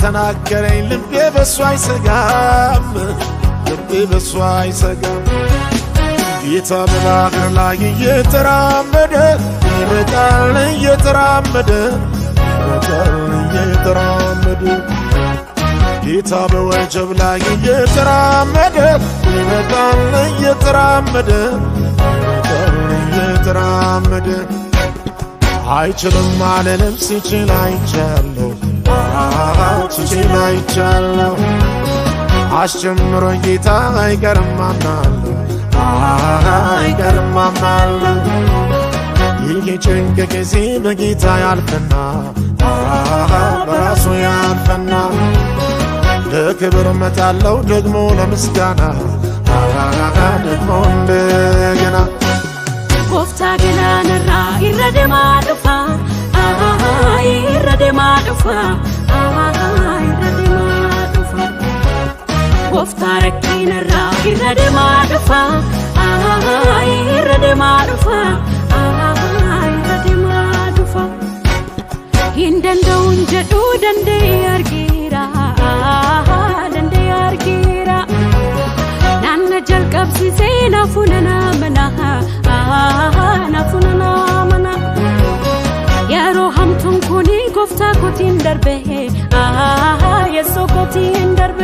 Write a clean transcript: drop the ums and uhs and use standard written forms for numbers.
ተናገረኝ ልቤ በሱ አይሰጋም ልቤ በሱ አይሰጋም ጌታ በባህር ላይ እየተራመደ ይመጣል እየተራመደ ጌታ በወጀብ ላይ እየተራመደ ይመጣል እየተራመደ አይችልም አልልም ሲችል አይቻለሁ ሲችል አይቻለሁ አስጀምሮኝ ጌታ አይቀርም አምናለሁ አይቀርም አምናለሁ ይህ ጭንቅ ጊዜ በጌታ ያልፈና በራሱ ያልፈና ለክብር መጣለው ደግሞ ለምስጋና ደግሞ እንደገና ጎፍታ ገናነራ ይረደማ ዱፋ ይረደማ ዱፋ ይረደማ ዱፋ ጎፍታ ረኪነራ ይረደማ ዱፋ ይረደማ ዱፋ ይረደማ ዱፋ እንደንደውን ጀዱ ደንዴ አርጊራ ደንዴ አርጊራ ናነ ጀልቀብሲ ናፉነና መና ናፉነና መና የሮ ሀምቱን ኩኒ ጎፍታ ኮቲን ደርቤ የሶ ኮቲን ደርቤ